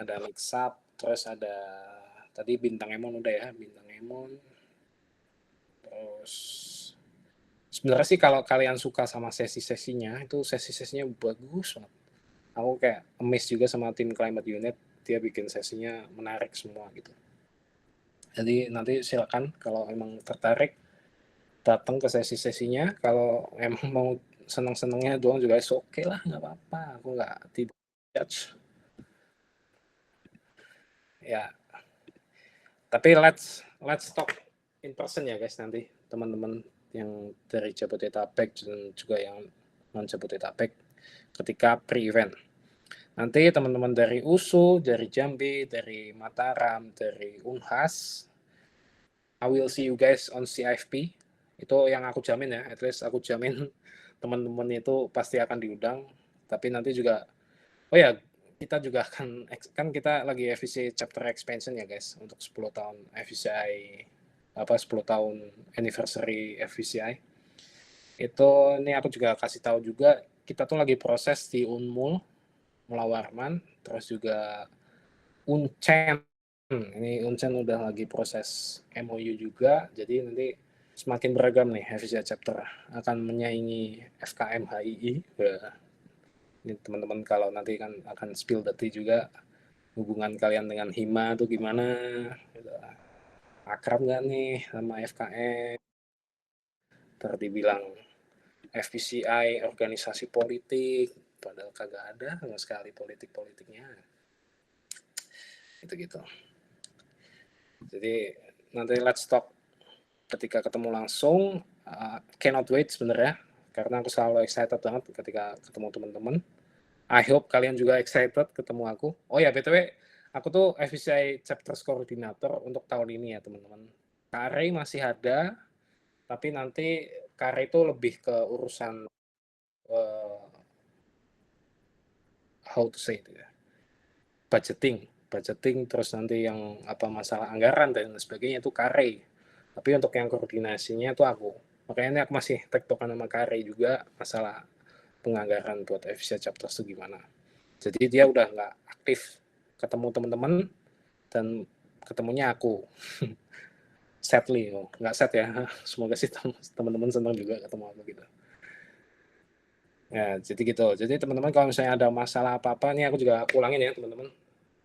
Ada Niksap, terus ada tadi Bintang Emon udah ya, Bintang Emon. Terus sebenarnya sih kalau kalian suka sama sesi-sesinya, itu sesi-sesinya bagus banget. Aku kayak amazed juga sama tim Climate Unit, dia bikin sesinya menarik semua gitu. Jadi nanti silakan kalau emang tertarik datang ke sesi-sesinya. Kalau emang mau seneng-senengnya doang juga oke lah, nggak apa-apa. Aku nggak tidak judge. Ya. Tapi let's talk in person ya guys nanti, teman-teman yang dari Jabodetabek dan juga yang non Jabodetabek ketika pre-event. Nanti teman-teman dari USU, dari Jambi, dari Mataram, dari Unhas, I will see you guys on CIFP. Itu yang aku jamin ya, at least aku jamin teman-teman itu pasti akan diundang. Tapi nanti juga, kita juga akan, kan kita lagi FVC chapter expansion ya guys, untuk 10 tahun FVCI 10 tahun anniversary FVCI. Itu ini aku juga kasih tahu juga, kita tuh lagi proses di Unmul, Mula Warman, terus juga Uncen. Ini Uncen udah lagi proses MOU juga, jadi nanti semakin beragam nih FVCI chapter, akan menyaingi FKM HII. Ini teman-teman kalau nanti kan akan spill the tea juga, hubungan kalian dengan Hima tuh gimana, akrab nggak nih sama FKM, terdibilang FVCI organisasi politik, padahal kagak ada sama sekali politik-politiknya, gitu-gitu. Jadi nanti let's talk ketika ketemu langsung. Cannot wait sebenarnya, karena aku selalu excited banget ketika ketemu teman-teman. I hope kalian juga excited ketemu aku. Oh ya, BTW, aku tuh FVCI Chapters Coordinator untuk tahun ini ya teman-teman. Kare masih ada, tapi nanti Kare itu lebih ke urusan how to say itu ya, budgeting, terus nanti yang masalah anggaran dan sebagainya itu Kare. Tapi untuk yang koordinasinya itu aku. Makanya ini aku masih tektokan sama Kare juga masalah penganggaran buat FVCI chapter itu gimana. Jadi dia udah nggak aktif ketemu teman-teman dan ketemunya aku. Sadly, nggak sad ya. Semoga sih teman-teman senang juga ketemu aku gitu. Ya, jadi gitu. Jadi teman-teman kalau misalnya ada masalah apa-apa, nih aku juga ulangin ya teman-teman.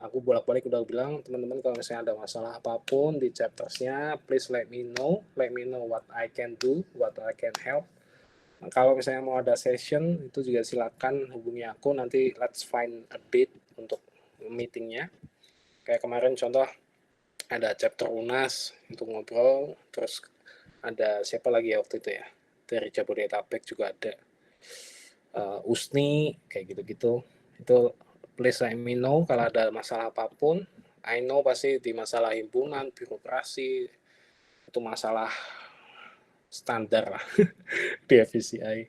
Aku bolak-balik udah bilang, teman-teman kalau misalnya ada masalah apapun di chaptersnya, please let me know what I can do, what I can help. Nah, kalau misalnya mau ada session, itu juga silakan hubungi aku, nanti let's find a date untuk meetingnya. Kayak kemarin contoh, ada chapter UNAS untuk ngobrol, terus ada siapa lagi ya waktu itu ya, dari Jabodetabek juga ada, USNI, kayak gitu-gitu. Itu please let me know kalau ada masalah apapun. I know pasti di masalah himpunan, birokrasi, itu masalah standar lah di FVCI.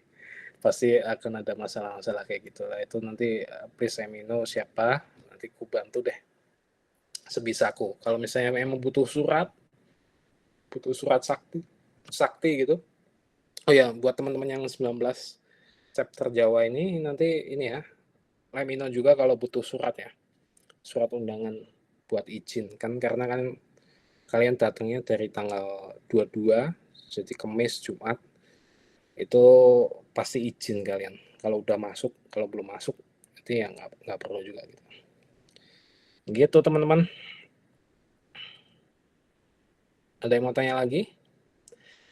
Pasti akan ada masalah-masalah kayak gitu lah. Itu nanti please let me know siapa, nanti aku bantu deh sebisaku. Kalau misalnya memang butuh surat sakti gitu. Oh ya, buat teman-teman yang 19 chapter Jawa ini, nanti ini ya, let me know juga kalau butuh surat ya, surat undangan buat izin kan, karena kan kalian datangnya dari tanggal 22, jadi Kamis Jumat itu pasti izin kalian. Kalau udah masuk, kalau belum masuk itu ya nggak perlu juga gitu. Gitu teman-teman. Ada yang mau tanya lagi?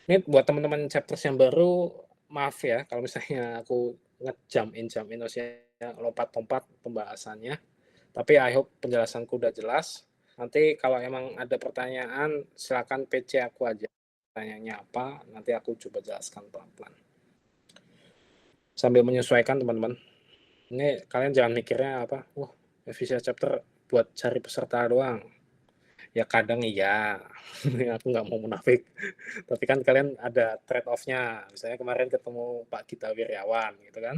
Ini buat teman-teman chapters yang baru, maaf ya kalau misalnya aku ngejam in maksudnya lompat-lompat pembahasannya. Tapi I hope penjelasanku udah jelas. Nanti kalau emang ada pertanyaan, silakan PC aku aja. Pertanyaannya apa, nanti aku coba jelaskan pelan-pelan. Sambil menyesuaikan teman-teman. Ini kalian jangan mikirnya wah, FVCI chapter buat cari peserta doang. Ya kadang iya, aku nggak mau munafik. Tapi kan kalian ada trade-off-nya. Misalnya kemarin ketemu Pak Gita Wiryawan gitu kan.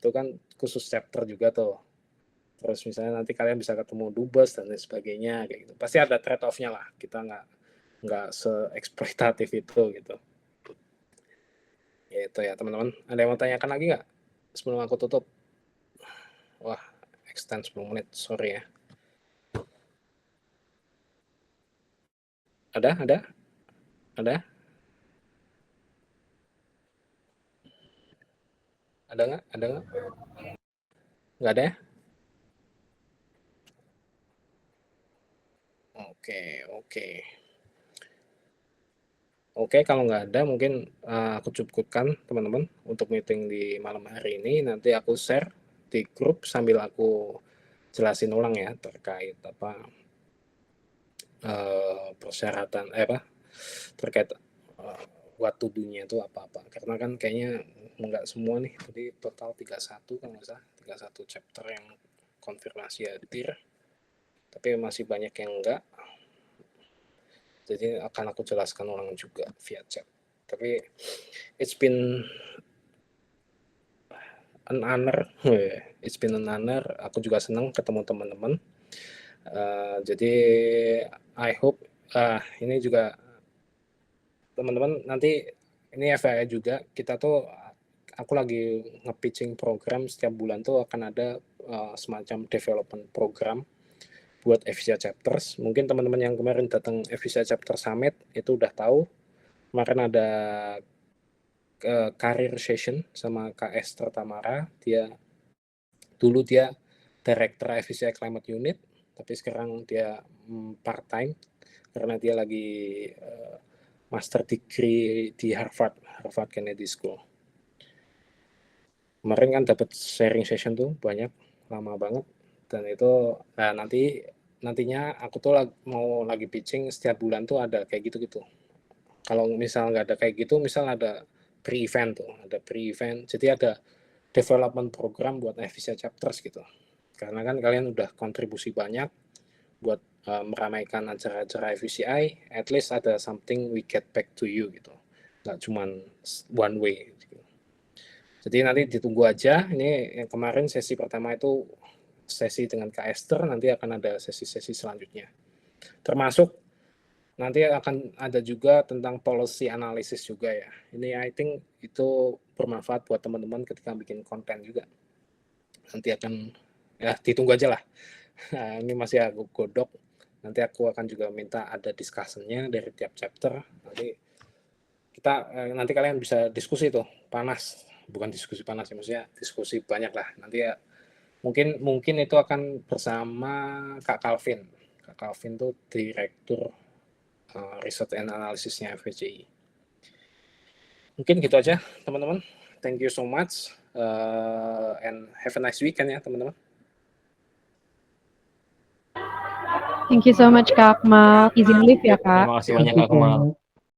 Itu kan khusus chapter juga tuh. Terus misalnya nanti kalian bisa ketemu Dubes dan lain sebagainya kayak gitu. Pasti ada trade-off-nya lah. Kita nggak se-eksploitatif itu gitu. Ya itu ya teman-teman. Ada yang mau tanyakan lagi nggak sebelum aku tutup? Wah, extend 10 menit, sorry ya. Ada? Ada nggak? Nggak ada ya? Oke, kalau nggak ada mungkin aku cukupkan teman-teman untuk meeting di malam hari ini. Nanti aku share di grup sambil aku jelasin ulang ya terkait persyaratan terkait what to do-nya itu apa-apa. Karena kan kayaknya nggak semua nih, jadi total 31 kan nggak salah, 31 chapter yang konfirmasi hadir. Tapi masih banyak yang enggak. Jadi akan aku jelaskan ulang juga via chat. Tapi it's been an honor. Aku juga senang ketemu teman-teman. Jadi I hope ini juga teman-teman nanti ini FYI juga, kita tuh aku lagi nge-pitching program setiap bulan tuh akan ada semacam development program buat FCI Chapters. Mungkin teman-teman yang kemarin datang FCI Chapter Summit itu udah tahu. Kemarin ada career session sama Kak Esther Tamara. Dulu dia Director FCI Climate Unit, tapi sekarang dia part-time karena dia lagi master degree di Harvard Kennedy School. Kemarin kan dapat sharing session tuh banyak, lama banget, dan itu nantinya aku tuh mau lagi pitching setiap bulan tuh ada kayak gitu. Kalau misal nggak ada kayak gitu, misal ada pre-event, jadi ada development program buat FCI Chapters gitu. Karena kan kalian udah kontribusi banyak buat meramaikan acara-acara FCI, at least ada something we get back to you gitu, nggak cuman one way gitu. Jadi nanti ditunggu aja. Ini yang kemarin sesi pertama itu sesi dengan Kak Esther, nanti akan ada sesi-sesi selanjutnya, termasuk nanti akan ada juga tentang policy analysis juga ya. Ini I think itu bermanfaat buat teman-teman ketika bikin konten juga. Nanti akan ya ditunggu aja lah. Nah, ini masih aku godok. Nanti aku akan juga minta ada discussion-nya dari tiap chapter. Nanti kalian bisa diskusi tuh, panas. Bukan diskusi panas ya, maksudnya diskusi banyak lah. Nanti ya mungkin itu akan bersama Kak Calvin. Kak Calvin tuh Direktur Research and Analysis-nya FPCI. Mungkin gitu aja teman-teman. Thank you so much and have a nice weekend ya teman-teman. Thank you so much Kak Akmal. Izin live ya Kak. Terima kasih banyak Kak Akmal.